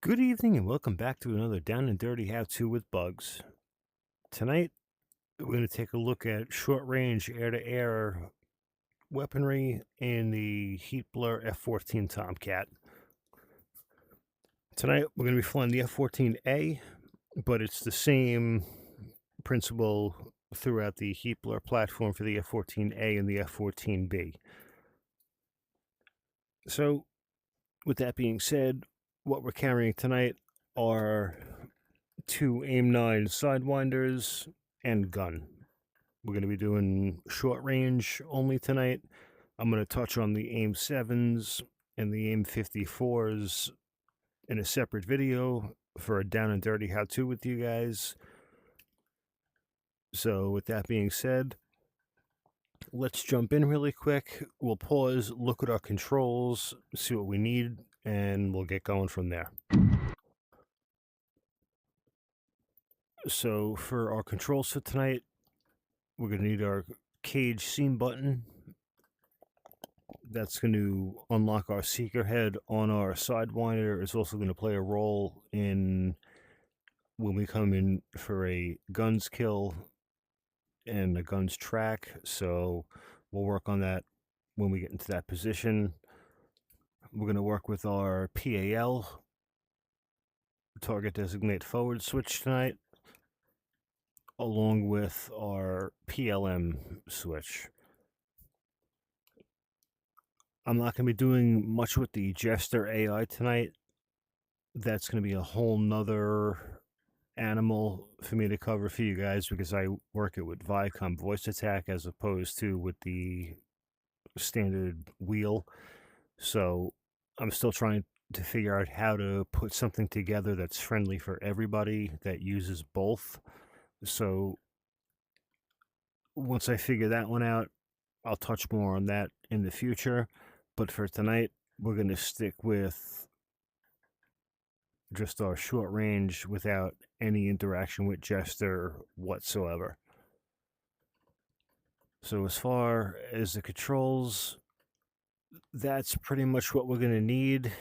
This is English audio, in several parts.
Good evening and welcome back to another Down and Dirty How-To with Bugs. Tonight, we're going to take a look at short-range air-to-air weaponry in the Heat Blur F-14 TOMCAT. Tonight, we're going to be flying the F-14A, but it's the same principle throughout the Heat Blur platform for the F-14A and the F-14B. So, with that being said, what we're carrying tonight are two AIM-9 Sidewinders and gun. We're going to be doing short range only tonight. I'm going to touch on the AIM-7s and the AIM-54s in a separate video for a down and dirty how-to with you guys. So with that being said, let's jump in really quick. We'll pause, look at our controls, see what we need, and we'll get going from there. So for our controls for tonight, we're going to need our cage seam button. That's going to unlock our seeker head on our Sidewinder. It's also going to play a role in when we come in for a guns kill and a guns track. So we'll work on that when we get into that position. We're going to work with our PAL, target designate forward switch tonight, along with our PLM switch. I'm not going to be doing much with the Jester AI tonight. That's going to be a whole nother animal for me to cover for you guys because I work it with Vicom voice attack as opposed to with the standard wheel. So I'm still trying to figure out how to put something together that's friendly for everybody that uses both. So once I figure that one out, I'll touch more on that in the future. But for tonight, we're going to stick with just our short range without any interaction with Jester whatsoever. So as far as the controls, that's pretty much what we're going to need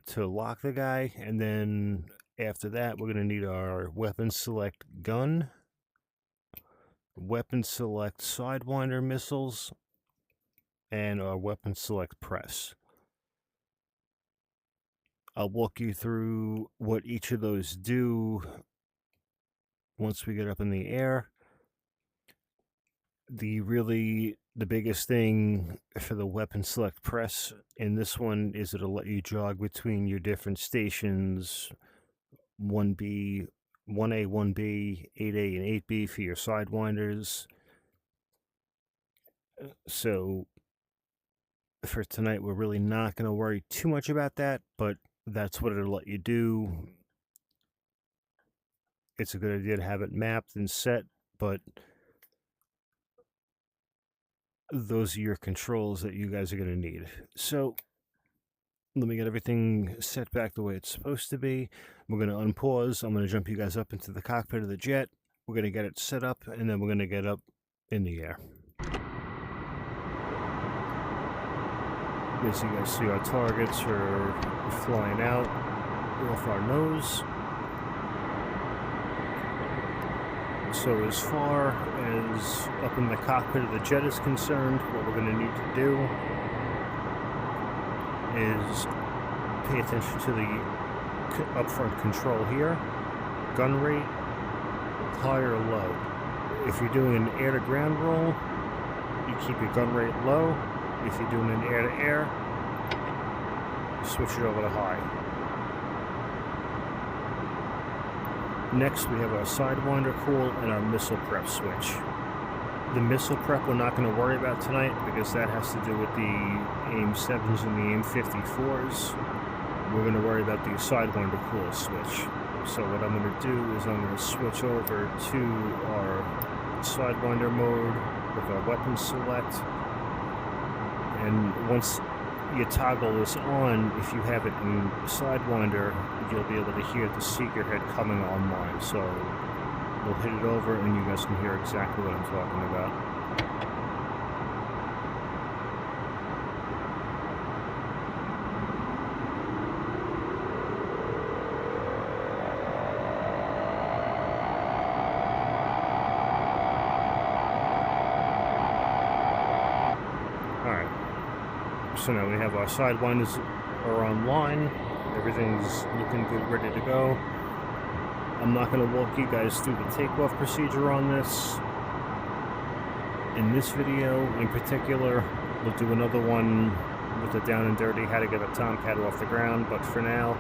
to lock the guy. And then after that, we're going to need our weapon select gun, weapon select Sidewinder missiles, and our weapon select press. I'll walk you through what each of those do once we get up in the air. The biggest thing for the weapon select press in this one is it'll let you jog between your different stations, 1B, 1A, 1B, 8A, and 8B for your Sidewinders. So for tonight, we're really not going to worry too much about that, but that's what it'll let you do. It's a good idea to have it mapped and set, but those are your controls that you guys are going to need. So let me get everything set back the way it's supposed to be. We're going to unpause. I'm going to jump you guys up into the cockpit of the jet. We're going to get it set up, and then we're going to get up in the air. As you guys see, our targets are flying out off our nose. So as far as up in the cockpit of the jet is concerned, what we're going to need to do is pay attention to the upfront control here. Gun rate, high or low. If you're doing an air-to-ground roll, you keep your gun rate low. If you're doing an air-to-air, switch it over to high. Next, we have our Sidewinder cool and our missile prep switch. The missile prep we're not going to worry about tonight because that has to do with the AIM-7s and the AIM-54s. We're going to worry about the Sidewinder cool switch. So what I'm going to do is I'm going to switch over to our Sidewinder mode with our weapon select. And once you toggle this on, if you have it in Sidewinder, you'll be able to hear the seeker head coming online. So we'll hit it over and you guys can hear exactly what I'm talking about. So now we have our sidewinders are online. Everything's looking good, ready to go. I'm not going to walk you guys through the takeoff procedure on this. In this video in particular, we'll do another one with the down and dirty, how to get a Tomcat off the ground. But for now,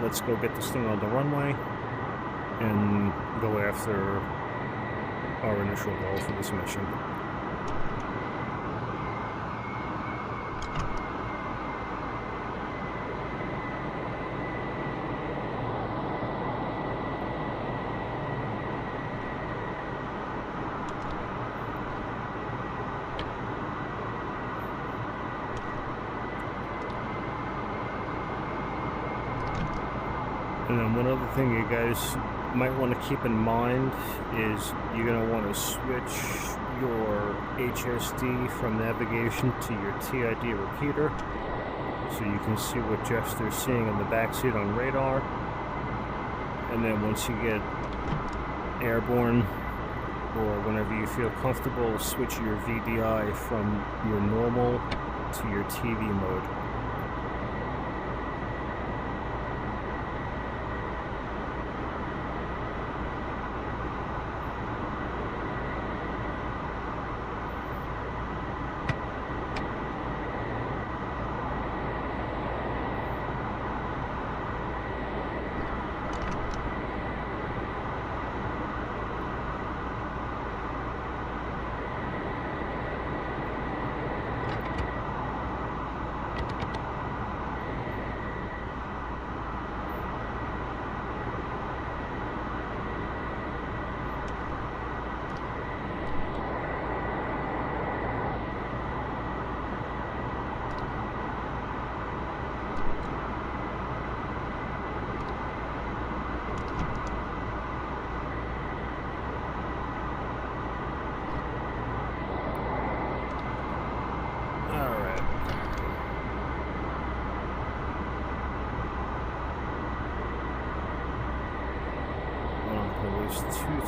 let's go get this thing on the runway and go after our initial goal for this mission. And then one other thing you guys might want to keep in mind is you're going to want to switch your HSD from navigation to your TID repeater so you can see what Jester's seeing in the backseat on radar. And then once you get airborne or whenever you feel comfortable, switch your VDI from your normal to your TV mode.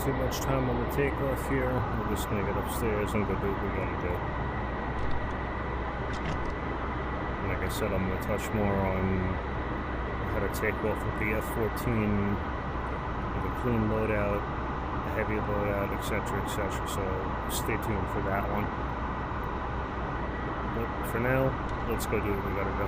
Too much time on the takeoff here. We're just gonna get upstairs and go do what we gotta do. And like I said, I'm gonna touch more on how to take off with the F-14 with a clean loadout, a heavy loadout, etc., etc. So stay tuned for that one. But for now, let's go do what we gotta do.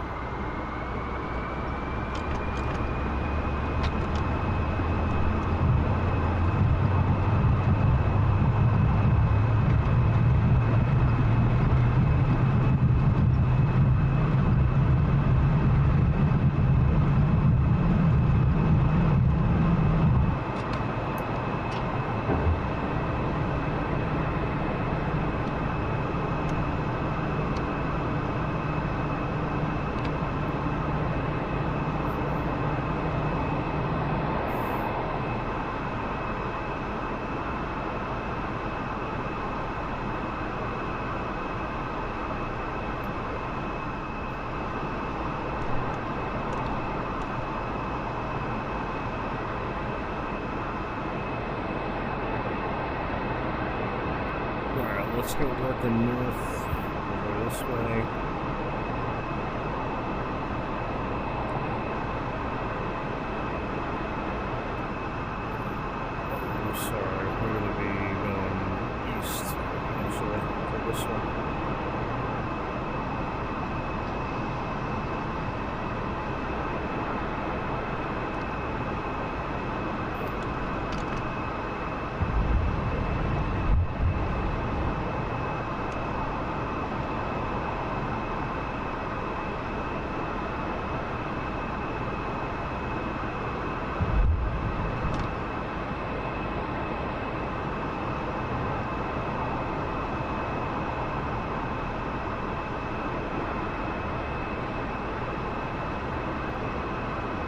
Let's go working north, over this way. I'm sorry, we're going to be going east, actually, for this one.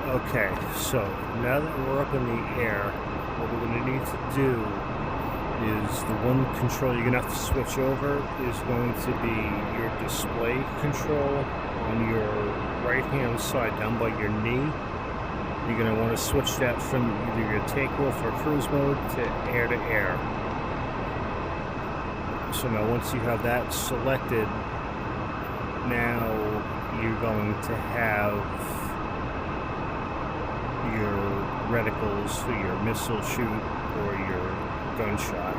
Okay, so now that we're up in the air, what we're going to need to do is the one control you're going to have to switch over is going to be your display control on your right-hand side down by your knee. You're going to want to switch that from either your takeoff or cruise mode to air. So now once you have that selected, Now you're going to have your reticles for your missile shoot or your gunshot.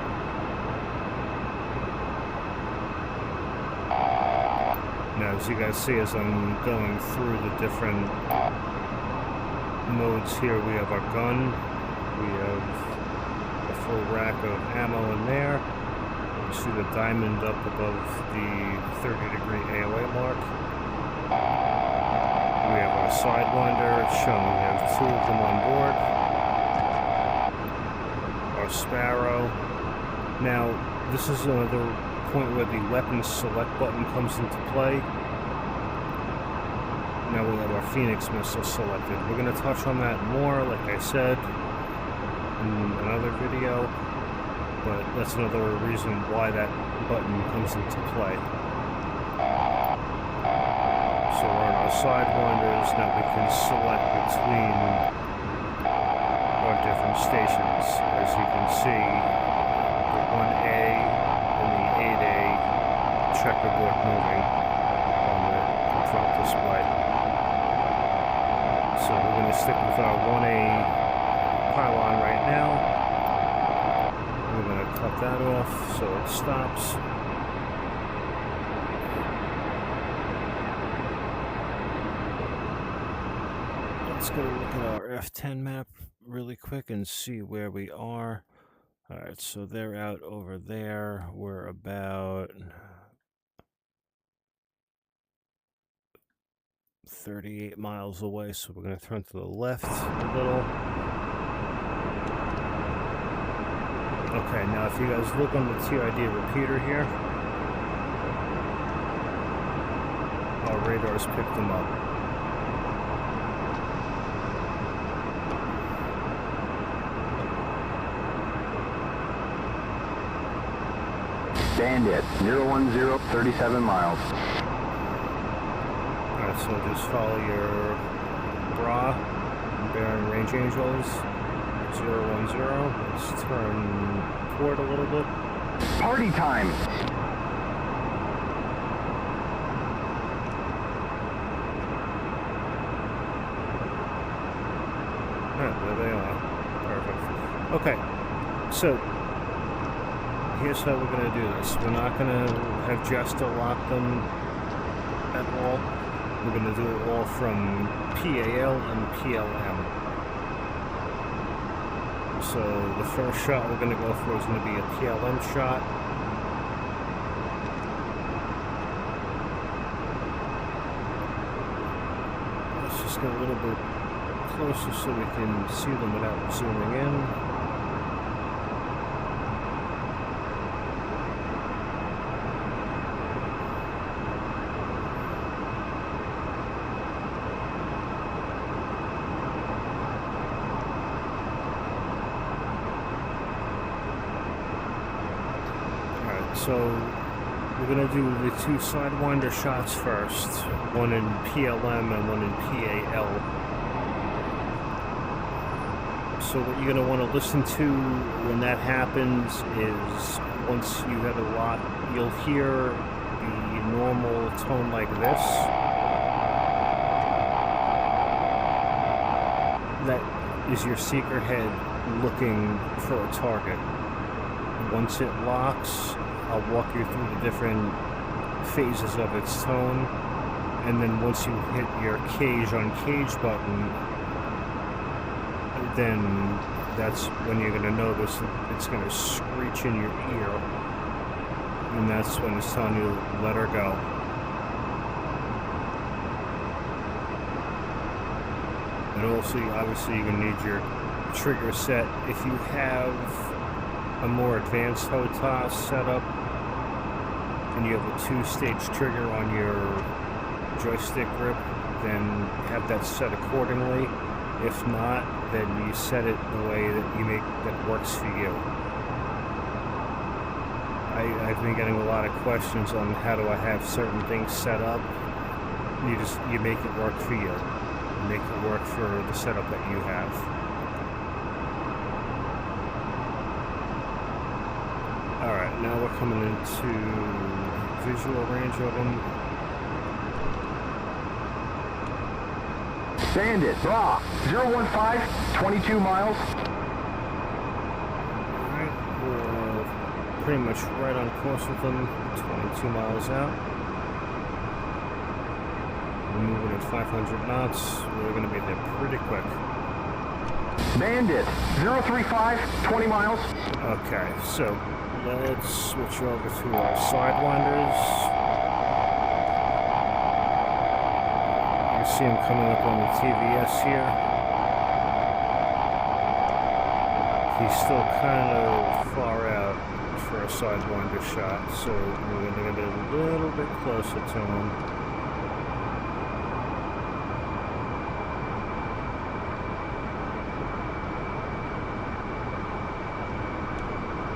Now, as you guys see, as I'm going through the different modes here, we have our gun, we have a full rack of ammo in there. You see the diamond up above the 30-degree AOA mark. We have our Sidewinder, showing we have 2 of them on board. Our Sparrow. Now, this is another point where the weapon select button comes into play. Now we have our Phoenix missile selected. We're going to touch on that more, like I said, in another video, but that's another reason why that button comes into play. So we're on our Sidewinders. Now we can select between our different stations. As you can see, the 1A and the 8A checkerboard moving on the front display. So we're going to stick with our 1A pylon right now. We're going to cut that off so it stops. Let's go look at our F10 map really quick and see where we are. Alright, so they're out over there. We're about 38 miles away, so we're going to turn to the left a little. Okay, now if you guys look on the TID repeater here, our radars picked them up. Bandit, 010, 37 miles. Alright, so just follow your bra, bearing range angels, 010. Let's turn port a little bit. Party time! There they are. Perfect. Okay, so here's how we're going to do this. We're not going to have Jester lock them at all. We're going to do it all from PAL and PLM. So the first shot we're going to go for is going to be a PLM shot. Let's just get a little bit closer so we can see them without zooming in. So we're going to do the 2 Sidewinder shots first, one in PLM and one in PAL. So what you're going to want to listen to when that happens is once you have a lot, you'll hear the normal tone like this. That is your seeker head looking for a target. Once it locks, I'll walk you through the different phases of its tone, and then once you hit your cage on cage button, then that's when you're going to notice it's going to screech in your ear, and that's when it's telling you let her go. And also, obviously, you're going to need your trigger set. If you have a more advanced HOTAS setup and you have a 2-stage trigger on your joystick grip, then have that set accordingly. If not, then you set it the way that works for you. I've been getting a lot of questions on how do I have certain things set up. You make it work for you. You make it work for the setup that you have. Alright, now we're coming into visual range of them. Bandit, bra, 015, 22 miles. Alright, we're pretty much right on course with them, 22 miles out. We're moving at 500 knots. We're going to be there pretty quick. Bandit, 035, 20 miles. Okay, so let's switch over to our Sidewinders. You see him coming up on the TVS here. He's still kind of far out for a Sidewinder shot, so we're going to get a little bit closer to him.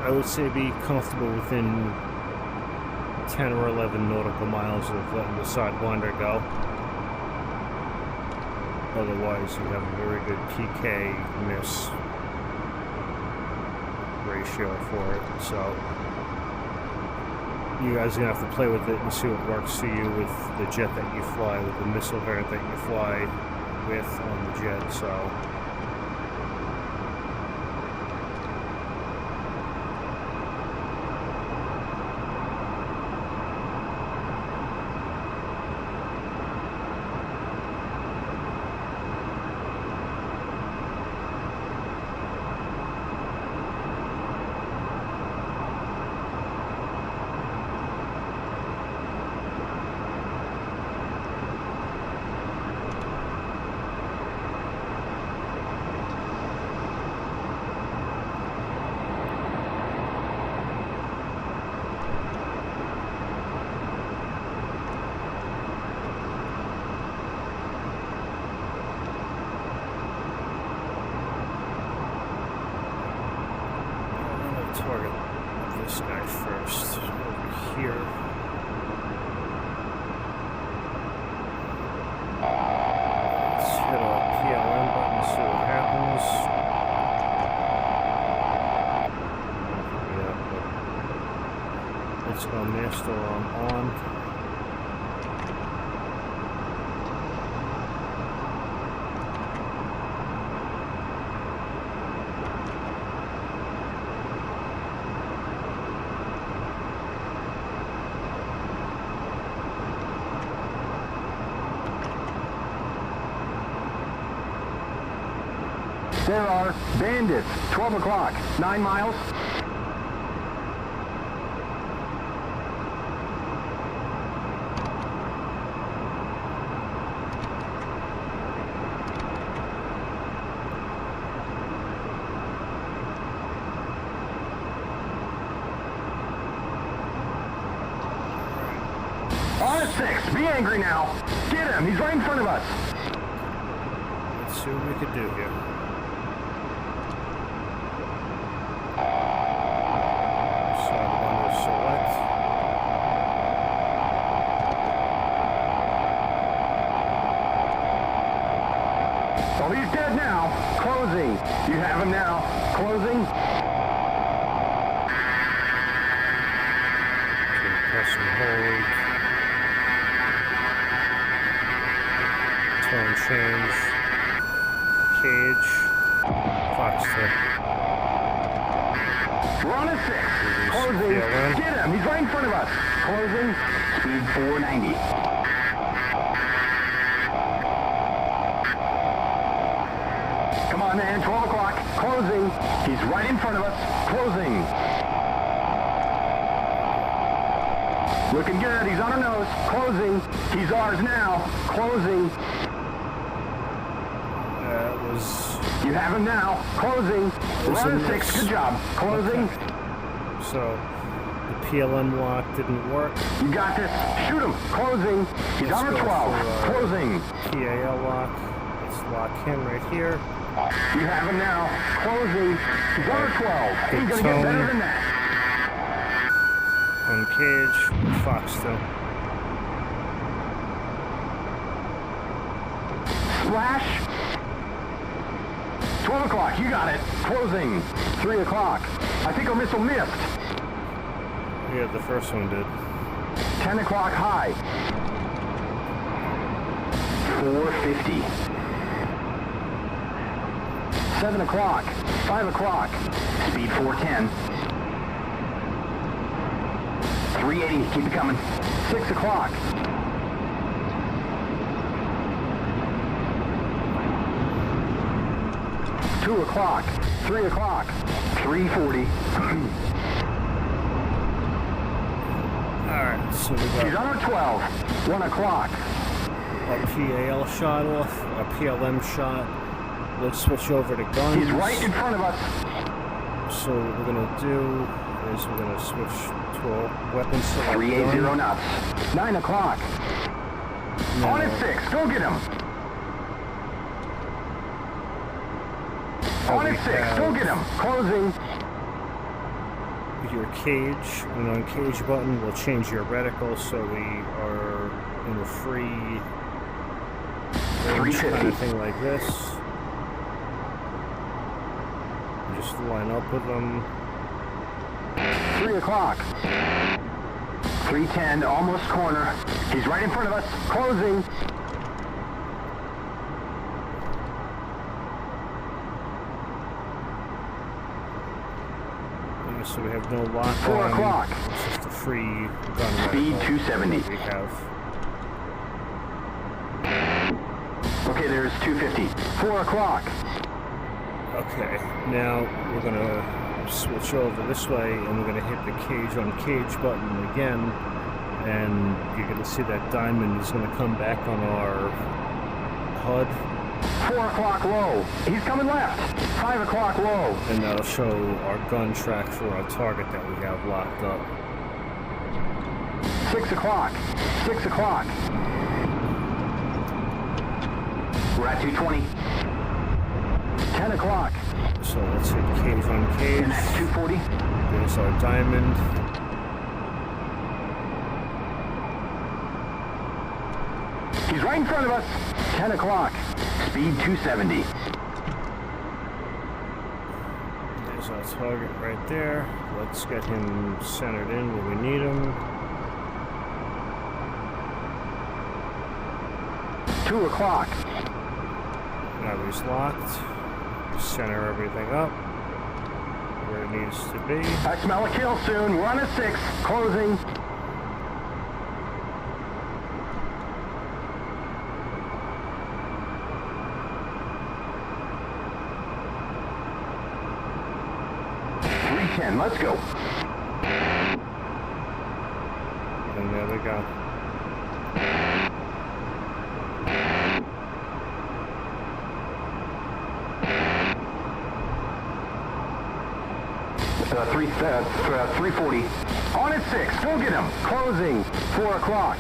I would say be comfortable within 10 or 11 nautical miles of letting the Sidewinder go. Otherwise, you have a very good PK miss ratio for it. So you guys are gonna have to play with it and see what works for you with the jet that you fly, with the missile variant that you fly with on the jet. So. Target this guy first over here. Let's hit our PLM button and see what happens. Yeah, but let's go master on. There are bandits, 12 o'clock, 9 miles. R6, be angry now. Get him, he's right in front of us. Let's see what we can do here. Select. Oh, he's dead now. Closing. You have him now. Closing. Press and hold. Tone change. Cage. Fox tip. We're on a 6. Closing. Get him. He's right in front of us. Closing. Speed 490. Come on, man. 12 o'clock. Closing. He's right in front of us. Closing. Looking good. He's on our nose. Closing. He's ours now. Closing. That was... You have him now. Closing. We're on a 6. Good job. Closing. Okay. So, the PLM lock didn't work. You got this. Shoot him. Closing. He's on our 12. Closing. PAL lock. Let's lock him right here. You have him now. Closing. He's on our 12. He's going to get better than that. On cage. Fox still. Flash. 12 o'clock. You got it. Closing. 3 o'clock. I think our missile missed. Yeah, the first one did. 10 o'clock high. 450. 7 o'clock. 5 o'clock. Speed 410. 380, keep it coming. 6 o'clock. 2 o'clock. 3 o'clock. 340. Alright, so we got He's on a 12. 1 o'clock. a PAL shot off, a PLM shot. Let's switch over to guns. He's right in front of us. So what we're gonna do is we're gonna switch to a weapon select 380 gun. knots. 9 o'clock. Now, On at 6. Go get him. On we at 6. have Go get him. Closing. your cage, and on cage button we'll change your reticle so we are in a free range kind of thing like this. Just line up with them. 3 o'clock. 310, almost corner. He's right in front of us. Closing. So we have no lock 4 on. o'clock. It's just a free gun Speed reticle 270. that we have. Okay, there's 250. 4 o'clock. Okay, now we're gonna switch over this way and we're gonna hit the cage on cage button again, and you're gonna see that diamond is gonna come back on our HUD, 4 o'clock low. He's coming left. 5 o'clock low. and that'll show our gun track for our target that we have locked up. 6 o'clock. 6 o'clock. We're at 220. 10 o'clock. So let's hit cage on cage. And that's 240. There's our diamond. He's right in front of us. 10 o'clock. Speed 270. There's our target right there. Let's get him centered in where we need him. 2 o'clock. Now he's locked. Center everything up where it needs to be. I smell a kill soon. We're on a 6. Closing. Let's go. And there we go. 340. On at 6. Go get him. Closing. 4 o'clock.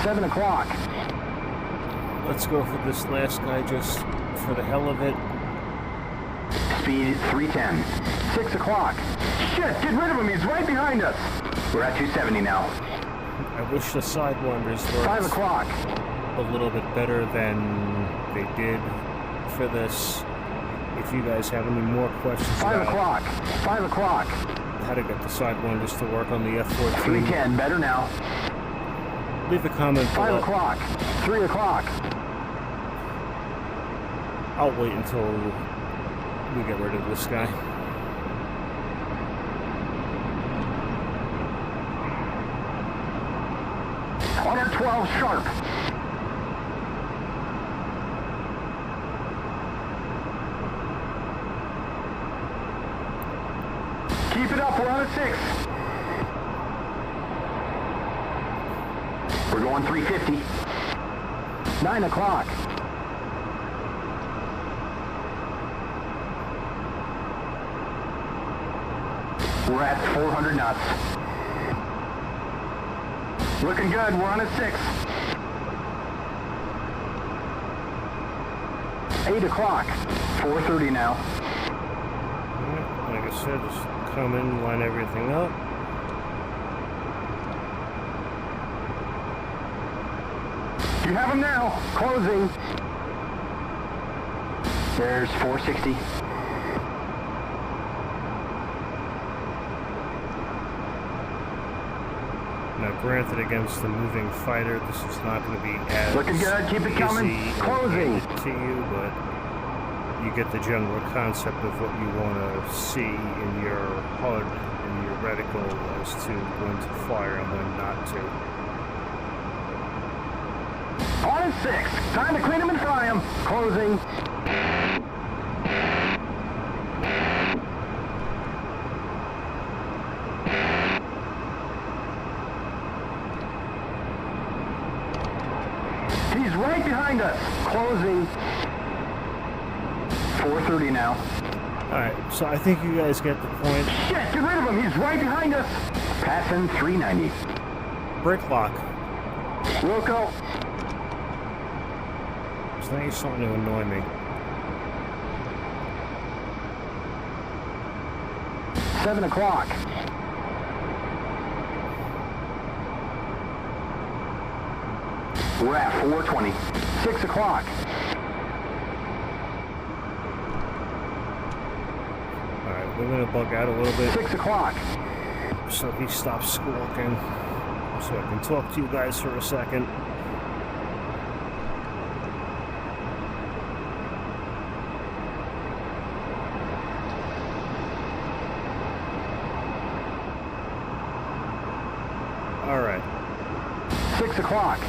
7 o'clock. Let's go for this last guy just for the hell of it. Speed 310. 6 o'clock. Shit, get rid of him. He's right behind us. We're at 270 now. I wish the Sidewinders were 5 o'clock. a little bit better than they did for this. If you guys have any more questions 5 about o'clock. 5 o'clock. how to get the Sidewinders to work on the F-14, 310. Better now. leave a comment 5 below. o'clock. 3 o'clock. I'll wait until we get rid of this guy. On our 12 sharp. Keep it up, we're on a 6. We're going 350. 9 o'clock. We're at 400 knots. Looking good, we're on a 6. 8 o'clock. 4:30 now. Like I said, just come in, line everything up. You have him now. Closing. There's 460. Now Granted, against a moving fighter, this is not going to be as looking good. Keep it coming. easy Closing to you, but you get the general concept of what you want to see in your HUD and your reticle as to when to fire and when not to. On and 6. Time to clean them and fry them. Closing. He's right behind us. Closing. 4:30 now. Alright, so I think you guys get the point. Shit, get rid of him. He's right behind us. Passing 390. Brake lock. Wilco. So now you're starting to annoy me. 7 o'clock. We're at 4:20. 6 o'clock. Alright, we're going to bug out a little bit 6 o'clock. so he stops squawking so I can talk to you guys for a second. Alright. 6 o'clock.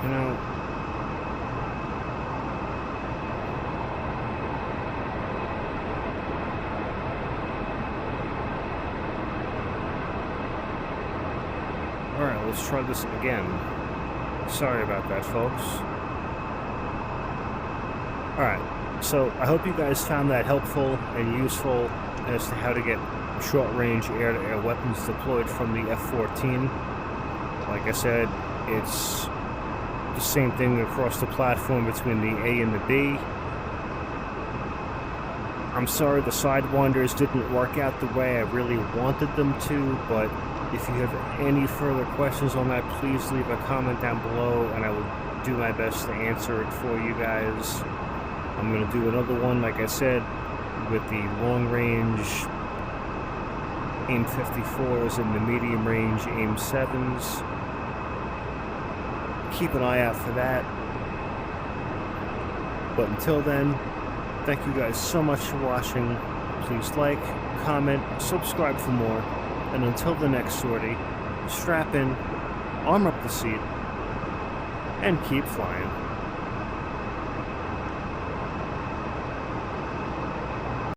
You know, alright, let's try this again. Sorry about that, folks. Alright, so I hope you guys found that helpful and useful as to how to get short-range air-to-air weapons deployed from the F-14. Like I said, it's the same thing across the platform between the A and the B. I'm sorry the Sidewinders didn't work out the way I really wanted them to, but if you have any further questions on that, please leave a comment down below and I will do my best to answer it for you guys. I'm going to do another one, like I said, with the long-range AIM-54s and the medium-range AIM-7s. Keep an eye out for that. But until then, thank you guys so much for watching. Please like, comment, subscribe for more. And until the next sortie, strap in, arm up the seat, and keep flying.